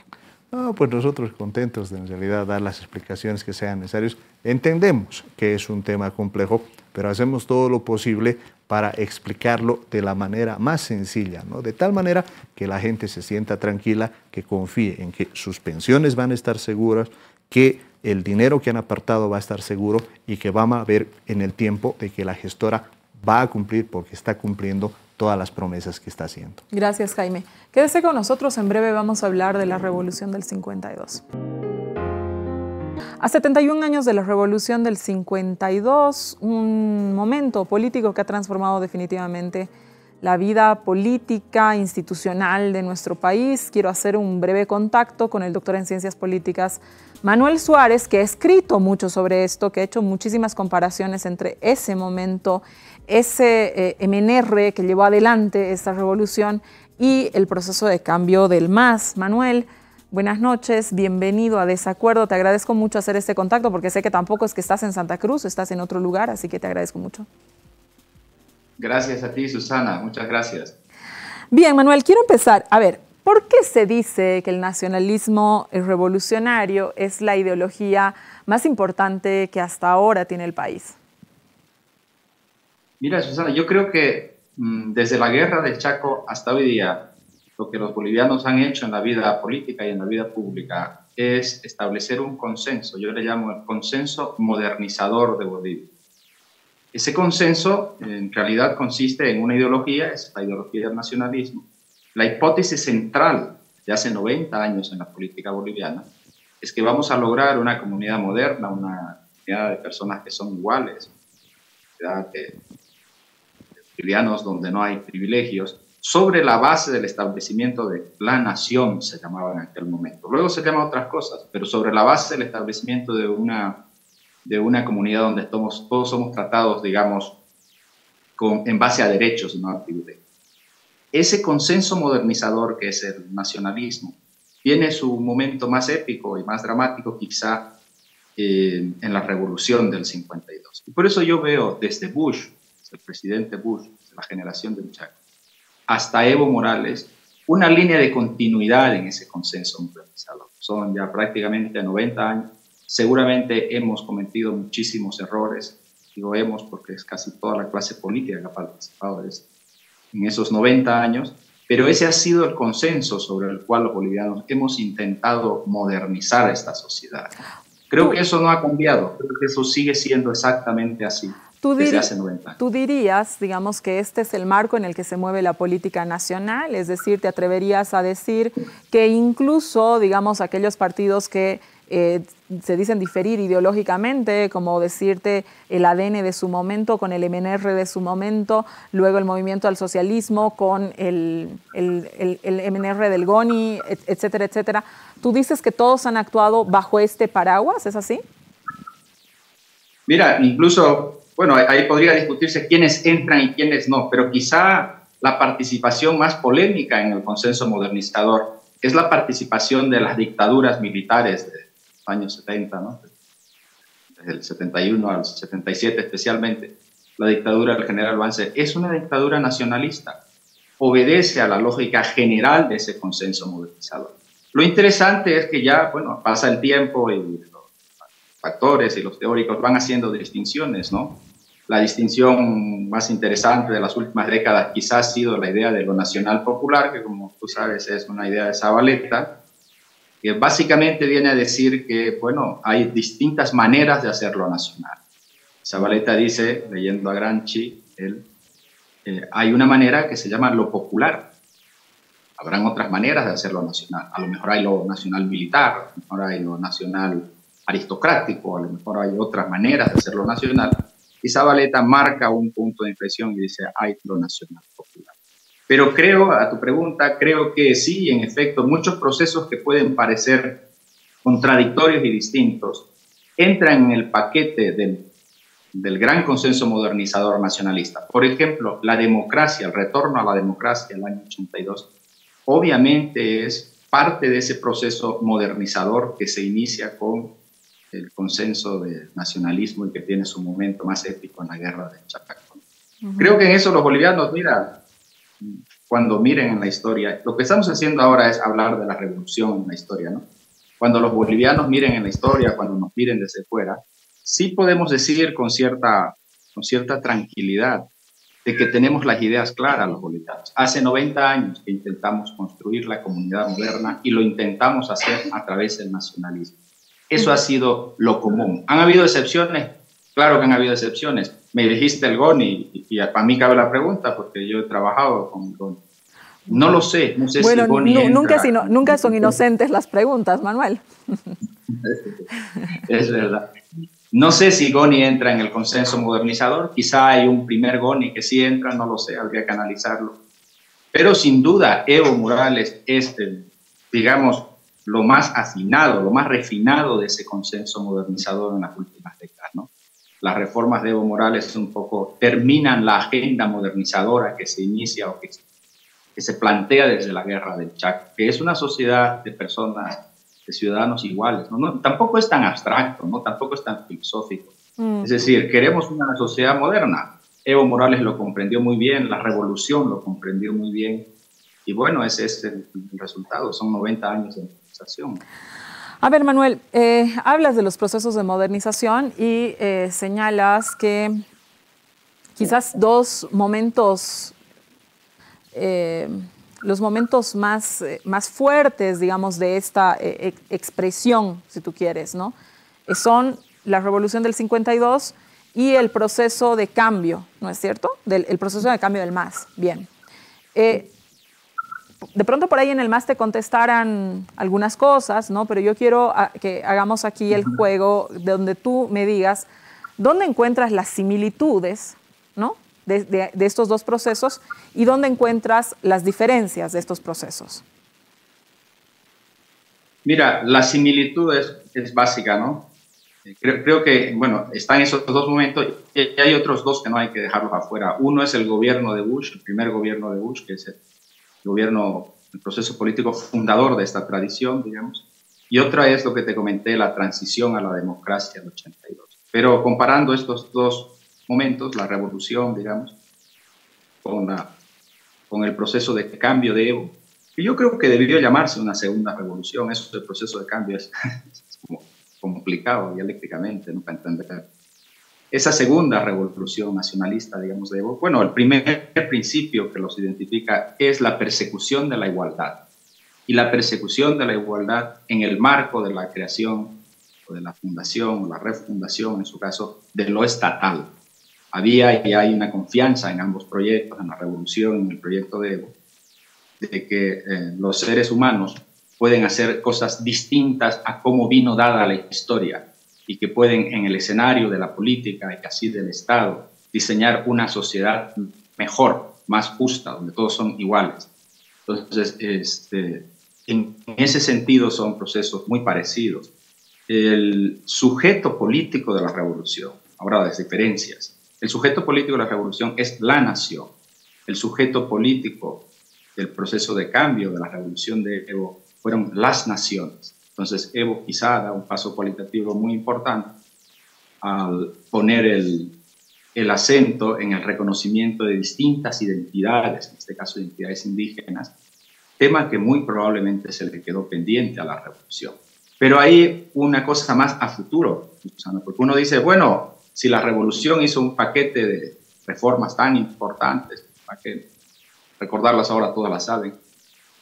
No, pues nosotros contentos de en realidad dar las explicaciones que sean necesarias. Entendemos que es un tema complejo, pero hacemos todo lo posible para explicarlo de la manera más sencilla, ¿no? De tal manera que la gente se sienta tranquila, que confíe en que sus pensiones van a estar seguras, que el dinero que han apartado va a estar seguro y que vamos a ver en el tiempo de que la gestora va a cumplir porque está cumpliendo todas las promesas que está haciendo. Gracias, Jaime. Quédese con nosotros, en breve vamos a hablar de la Revolución del 52. A 71 años de la Revolución del 52, un momento político que ha transformado definitivamente la vida política, institucional de nuestro país. Quiero hacer un breve contacto con el doctor en Ciencias Políticas, Manuel Suárez, que ha escrito mucho sobre esto, que ha hecho muchísimas comparaciones entre ese momento, ese MNR que llevó adelante esta revolución y el proceso de cambio del MAS. Manuel, buenas noches, bienvenido a Desacuerdo. Te agradezco mucho hacer este contacto porque sé que tampoco es que estás en Santa Cruz, estás en otro lugar, así que te agradezco mucho. Gracias a ti, Susana, muchas gracias. Bien, Manuel, quiero empezar. A ver, ¿por qué se dice que el nacionalismo revolucionario es la ideología más importante que hasta ahora tiene el país? Mira, Susana, yo creo que desde la guerra del Chaco hasta hoy día, lo que los bolivianos han hecho en la vida política y en la vida pública es establecer un consenso, yo le llamo el consenso modernizador de Bolivia. Ese consenso en realidad consiste en una ideología, es la ideología del nacionalismo. La hipótesis central de hace 90 años en la política boliviana es que vamos a lograr una comunidad moderna, una comunidad de personas que son iguales, una comunidad de bolivianos donde no hay privilegios, sobre la base del establecimiento de la nación, se llamaba en aquel momento. Luego se llaman otras cosas, pero sobre la base del establecimiento de una comunidad donde todos somos tratados, digamos, en base a derechos y no a privilegios. Ese consenso modernizador que es el nacionalismo tiene su momento más épico y más dramático quizá en la revolución del 52. Y por eso yo veo desde Bush, desde el presidente Bush, desde la generación del Chaco, hasta Evo Morales, una línea de continuidad en ese consenso modernizador. Son ya prácticamente 90 años. Seguramente hemos cometido muchísimos errores, digo hemos porque es casi toda la clase política que ha participado en esos 90 años, pero ese ha sido el consenso sobre el cual los bolivianos hemos intentado modernizar esta sociedad. Creo que eso no ha cambiado, creo que eso sigue siendo exactamente así desde hace 90 años. ¿Tú dirías, digamos, que este es el marco en el que se mueve la política nacional? Es decir, ¿te atreverías a decir que incluso, digamos, aquellos partidos que se dicen diferir ideológicamente, como decirte el ADN de su momento con el MNR de su momento, luego el movimiento al socialismo con el MNR del GONI, etcétera, etcétera? ¿Tú dices que todos han actuado bajo este paraguas? ¿Es así? Mira, incluso, bueno, ahí podría discutirse quiénes entran y quiénes no, pero quizá la participación más polémica en el consenso modernizador es la participación de las dictaduras militares de años 70, ¿no? Desde el 71 al 77 especialmente, la dictadura del general Banzer es una dictadura nacionalista, obedece a la lógica general de ese consenso modernizador. Lo interesante es que ya, bueno, pasa el tiempo y los factores y los teóricos van haciendo distinciones, ¿no? La distinción más interesante de las últimas décadas quizás ha sido la idea de lo nacional popular, que como tú sabes es una idea de Zabaleta, que básicamente viene a decir que, bueno, hay distintas maneras de hacerlo nacional. Zabaleta dice, leyendo a Gramsci, hay una manera que se llama lo popular. Habrán otras maneras de hacerlo nacional. A lo mejor hay lo nacional militar, a lo mejor hay lo nacional aristocrático, a lo mejor hay otras maneras de hacerlo nacional. Y Zabaleta marca un punto de inflexión y dice, hay lo nacional popular. Pero creo, a tu pregunta, creo que sí, en efecto, muchos procesos que pueden parecer contradictorios y distintos entran en el paquete del del gran consenso modernizador nacionalista. Por ejemplo, la democracia, el retorno a la democracia en el año 82, obviamente es parte de ese proceso modernizador que se inicia con el consenso de nacionalismo y que tiene su momento más épico en la guerra de Chacaco. Creo que en eso los bolivianos, mira, cuando miren en la historia, lo que estamos haciendo ahora es hablar de la revolución en la historia, ¿no? Cuando los bolivianos miren en la historia, cuando nos miren desde fuera, sí podemos decir con cierta tranquilidad de que tenemos las ideas claras los bolivianos. Hace 90 años que intentamos construir la comunidad moderna y lo intentamos hacer a través del nacionalismo. Eso ha sido lo común. ¿Han habido excepciones? Claro que han habido excepciones. Me dijiste el GONI y para mí cabe la pregunta porque yo he trabajado con el GONI. No lo sé, no sé bueno, si GONI nunca son inocentes las preguntas, Manuel. Es verdad. No sé si GONI entra en el consenso modernizador, quizá hay un primer GONI que sí entra, no lo sé, habría que analizarlo. Pero sin duda Evo Morales es, digamos, lo más afinado, lo más refinado de ese consenso modernizador en las últimas décadas, ¿no? Las reformas de Evo Morales un poco terminan la agenda modernizadora que se inicia o que se plantea desde la guerra del Chaco, que es una sociedad de personas, de ciudadanos iguales, ¿no? Tampoco es tan abstracto, ¿no? Tampoco es tan filosófico. Es decir, queremos una sociedad moderna. Evo Morales lo comprendió muy bien, la revolución lo comprendió muy bien, y bueno, ese es el resultado, son 90 años de modernización. A ver, Manuel, hablas de los procesos de modernización y señalas que quizás dos momentos, los momentos más fuertes, digamos, de esta expresión, si tú quieres, ¿no? Son la Revolución del 52 y el proceso de cambio, ¿no es cierto? El proceso de cambio del MAS. Bien. De pronto por ahí en el MAS te contestarán algunas cosas, ¿no? Pero yo quiero que hagamos aquí el juego donde tú me digas dónde encuentras las similitudes, ¿no? de estos dos procesos y dónde encuentras las diferencias de estos procesos. Mira, la similitud es básica, ¿no? Creo que, bueno, están esos dos momentos y hay otros dos que no hay que dejarlos afuera. Uno es el gobierno de Bush, el primer gobierno de Bush, que es el proceso político fundador de esta tradición, digamos. Y otra es lo que te comenté, la transición a la democracia del 82. Pero comparando estos dos momentos, la revolución, digamos, con el proceso de cambio de Evo, que yo creo que debió llamarse una segunda revolución. Eso del proceso de cambio es como complicado dialécticamente, ¿no? Para entender. Esa segunda revolución nacionalista, digamos, de Evo, bueno, el primer principio que los identifica es la persecución de la igualdad. Y la persecución de la igualdad en el marco de la creación o de la fundación o la refundación, en su caso, de lo estatal. Había y hay una confianza en ambos proyectos, en la revolución, en el proyecto de Evo, de que los seres humanos pueden hacer cosas distintas a cómo vino dada la historia y que pueden en el escenario de la política y así del Estado diseñar una sociedad mejor, más justa, donde todos son iguales. Entonces, en ese sentido son procesos muy parecidos. El sujeto político de la revolución, ahora las diferencias, el sujeto político de la revolución es la nación. El sujeto político del proceso de cambio de la revolución de Evo fueron las naciones. Entonces, Evo quizá da un paso cualitativo muy importante al poner el acento en el reconocimiento de distintas identidades, en este caso identidades indígenas, tema que muy probablemente se le quedó pendiente a la revolución. Pero hay una cosa más a futuro, porque uno dice, bueno, si la revolución hizo un paquete de reformas tan importantes, para que recordarlas ahora todas las saben,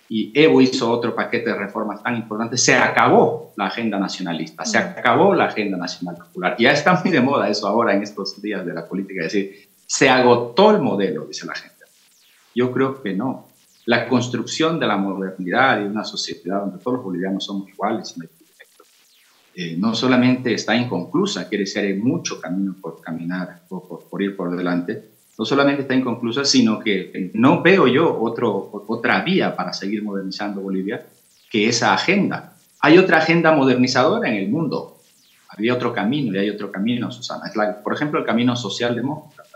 y Evo hizo otro paquete de reformas tan importantes, se acabó la agenda nacionalista, se acabó la agenda nacional popular. Ya está muy de moda eso ahora en estos días de la política, es decir, se agotó el modelo, dice la gente. Yo creo que no. La construcción de la modernidad y una sociedad donde todos los bolivianos somos iguales, no solamente está inconclusa, quiere decir hay mucho camino por caminar, por ir por delante. No solamente está inconclusa, sino que no veo yo otra vía para seguir modernizando Bolivia que esa agenda. Hay otra agenda modernizadora en el mundo. había otro camino y hay otro camino, Susana. Por ejemplo, el camino socialdemócrata.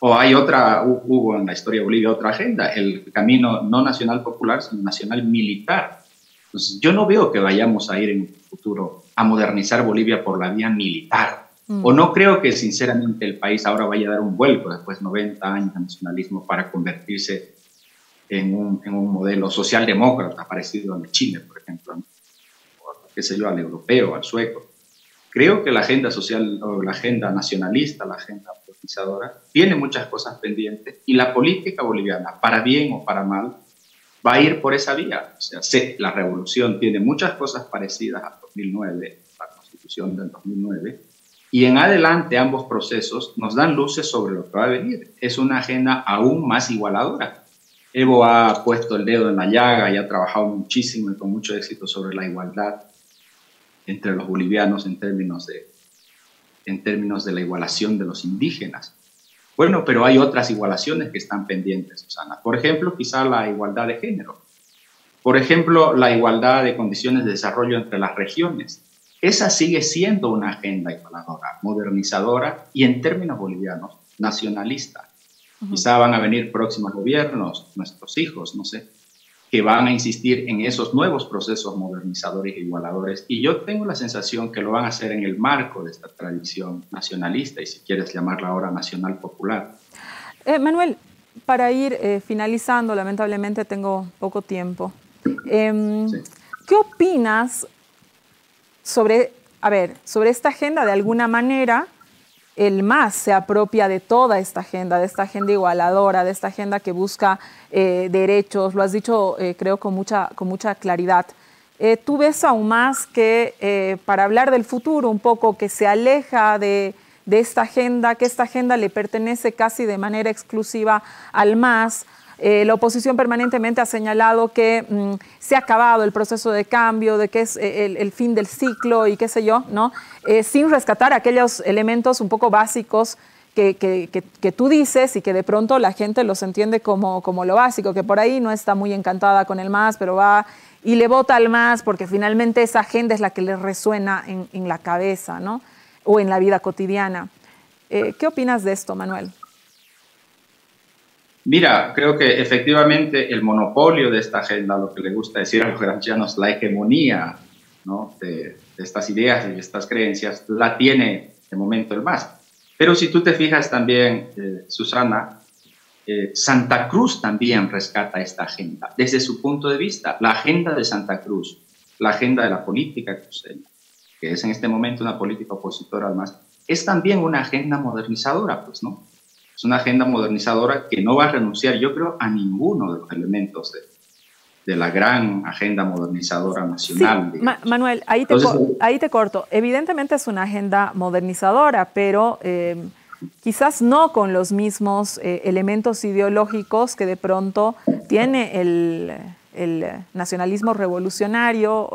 O hay hubo en la historia de Bolivia otra agenda, el camino no nacional popular, sino nacional militar. Entonces, yo no veo que vayamos a ir en un futuro a modernizar Bolivia por la vía militar. O no creo que, sinceramente, el país ahora vaya a dar un vuelco después de 90 años de nacionalismo para convertirse en un modelo socialdemócrata parecido al de Chile, por ejemplo, ¿no? O, qué sé yo, al europeo, al sueco. Creo que la agenda social, o la agenda nacionalista, la agenda modernizadora, tiene muchas cosas pendientes y la política boliviana, para bien o para mal, va a ir por esa vía. O sea, la revolución tiene muchas cosas parecidas a 2009, la constitución del 2009, y en adelante ambos procesos nos dan luces sobre lo que va a venir. Es una agenda aún más igualadora. Evo ha puesto el dedo en la llaga y ha trabajado muchísimo y con mucho éxito sobre la igualdad entre los bolivianos en términos de la igualación de los indígenas. Bueno, pero hay otras igualaciones que están pendientes, Susana. Por ejemplo, quizá la igualdad de género. Por ejemplo, la igualdad de condiciones de desarrollo entre las regiones. Esa sigue siendo una agenda igualadora, modernizadora y, en términos bolivianos, nacionalista. Quizá van a venir próximos gobiernos, nuestros hijos, no sé, que van a insistir en esos nuevos procesos modernizadores e igualadores. Y yo tengo la sensación que lo van a hacer en el marco de esta tradición nacionalista y, si quieres llamarla ahora, nacional popular. Manuel, para ir finalizando, lamentablemente tengo poco tiempo. Sí. ¿Qué opinas sobre esta agenda? De alguna manera, el MAS se apropia de toda esta agenda igualadora, de esta agenda que busca derechos, lo has dicho creo con mucha claridad. ¿Tú ves aún más que para hablar del futuro un poco que se aleja de esta agenda, que esta agenda le pertenece casi de manera exclusiva al MAS? La oposición permanentemente ha señalado que se ha acabado el proceso de cambio, de que es el fin del ciclo y qué sé yo, ¿no? Sin rescatar aquellos elementos un poco básicos que tú dices y que de pronto la gente los entiende como lo básico, que por ahí no está muy encantada con el MAS, pero va y le vota al MAS porque finalmente esa agenda es la que le resuena en la cabeza, ¿no? O en la vida cotidiana. ¿Qué opinas de esto, Manuel? Mira, creo que efectivamente el monopolio de esta agenda, lo que le gusta decir a los gramscianos, la hegemonía, ¿no?, de estas ideas y de estas creencias, la tiene de momento el MAS. Pero si tú te fijas también, Susana, Santa Cruz también rescata esta agenda desde su punto de vista. La agenda de Santa Cruz, la agenda de la política cruceña, que es en este momento una política opositora al MAS, es también una agenda modernizadora, pues, ¿no? Es una agenda modernizadora que no va a renunciar, yo creo, a ninguno de los elementos de la gran agenda modernizadora nacional. Sí, Manuel, ahí te corto. Evidentemente es una agenda modernizadora, pero quizás no con los mismos elementos ideológicos que de pronto tiene el nacionalismo revolucionario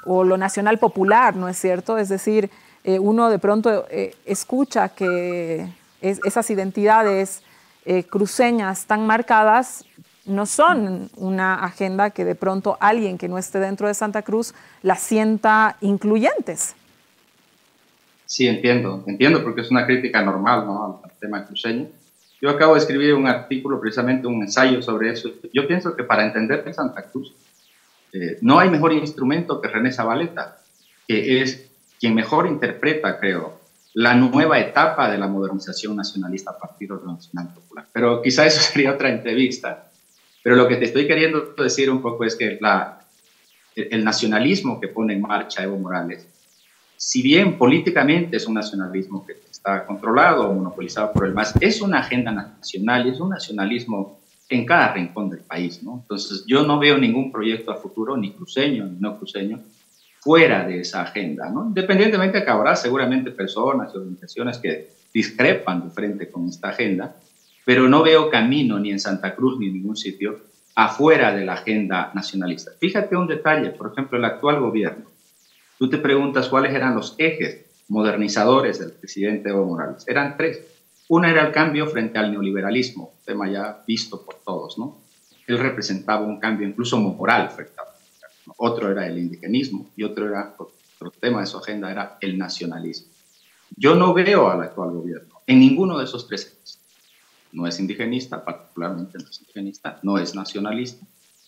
o lo nacional popular, ¿no es cierto? Es decir, uno de pronto escucha que esas identidades cruceñas tan marcadas no son una agenda que de pronto alguien que no esté dentro de Santa Cruz la sienta incluyentes. Sí, entiendo porque es una crítica normal, ¿no?, al tema cruceño. Yo acabo de escribir un artículo, precisamente un ensayo sobre eso. Yo pienso que para entender Santa Cruz no hay mejor instrumento que René Zavaleta, que es quien mejor interpreta, creo, la nueva etapa de la modernización nacionalista a partir de lo nacional popular. Pero quizá eso sería otra entrevista. Pero lo que te estoy queriendo decir un poco es que el nacionalismo que pone en marcha Evo Morales, si bien políticamente es un nacionalismo que está controlado o monopolizado por el MAS, es una agenda nacional y es un nacionalismo en cada rincón del país, ¿no? Entonces yo no veo ningún proyecto a futuro, ni cruceño ni no cruceño, fuera de esa agenda, ¿no? Independientemente de que habrá seguramente personas y organizaciones que discrepan de frente con esta agenda, pero no veo camino ni en Santa Cruz ni en ningún sitio afuera de la agenda nacionalista. Fíjate un detalle, por ejemplo, el actual gobierno. Tú te preguntas cuáles eran los ejes modernizadores del presidente Evo Morales. Eran tres. Una era el cambio frente al neoliberalismo, tema ya visto por todos, ¿no? Él representaba un cambio incluso moral frente a otro era el indigenismo y otro era Otro tema de su agenda era el nacionalismo. Yo no veo al actual gobierno en ninguno de esos tres ejes. No es indigenista, particularmente no es indigenista, no es nacionalista.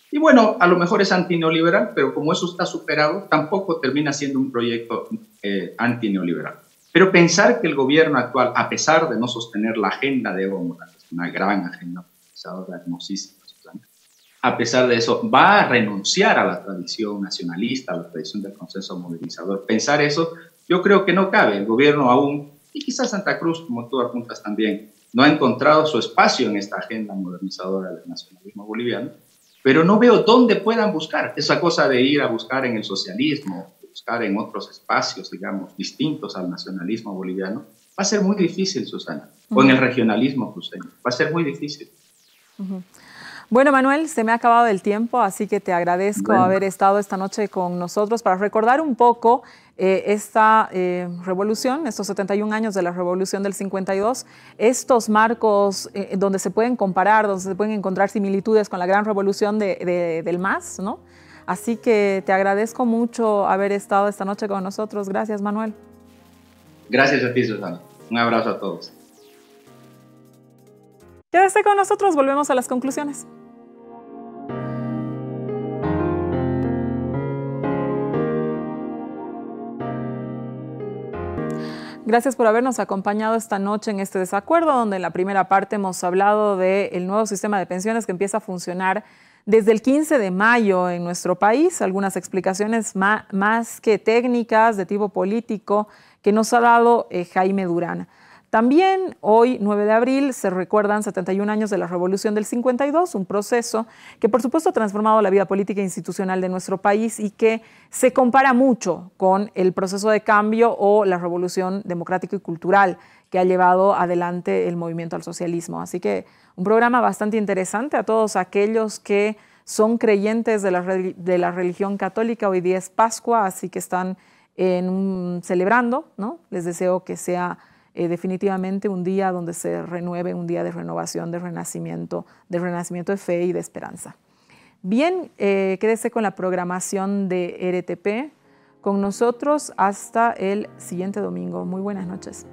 Y bueno, a lo mejor es antineoliberal, pero como eso está superado, tampoco termina siendo un proyecto antineoliberal. Pero pensar que el gobierno actual, a pesar de no sostener la agenda de Evo Morales, una gran agenda, hermosísima, Susana, a pesar de eso, va a renunciar a la tradición nacionalista, a la tradición del consenso modernizador. Pensar eso, yo creo que no cabe. El gobierno aún, y quizás Santa Cruz, como tú apuntas también, no ha encontrado su espacio en esta agenda modernizadora del nacionalismo boliviano, pero no veo dónde puedan buscar esa cosa de ir a buscar en el socialismo, buscar en otros espacios, digamos, distintos al nacionalismo boliviano. Va a ser muy difícil, Susana, o en el regionalismo cruceño. Va a ser muy difícil. Bueno, Manuel, se me ha acabado el tiempo, así que te agradezco haber estado esta noche con nosotros para recordar un poco esta revolución, estos 71 años de la revolución del 52, estos marcos donde se pueden comparar, donde se pueden encontrar similitudes con la gran revolución del MAS, ¿no? Así que te agradezco mucho haber estado esta noche con nosotros. Gracias, Manuel. Gracias a ti, Susana. Un abrazo a todos. Quédese con nosotros, volvemos a las conclusiones. Gracias por habernos acompañado esta noche en este desacuerdo, donde en la primera parte hemos hablado del nuevo sistema de pensiones que empieza a funcionar desde el 15 de mayo en nuestro país. Algunas explicaciones más que técnicas de tipo político que nos ha dado Jaime Durán. También hoy, 9 de abril, se recuerdan 71 años de la Revolución del 52, un proceso que por supuesto ha transformado la vida política e institucional de nuestro país y que se compara mucho con el proceso de cambio o la revolución democrática y cultural que ha llevado adelante el movimiento al socialismo. Así que un programa bastante interesante a todos aquellos que son creyentes de la religión católica. Hoy día es Pascua, así que están celebrando, ¿no? Les deseo que sea definitivamente un día donde se renueve, un día de renovación, de renacimiento de fe y de esperanza. Bien, quédese con la programación de RTP, con nosotros hasta el siguiente domingo. Muy buenas noches.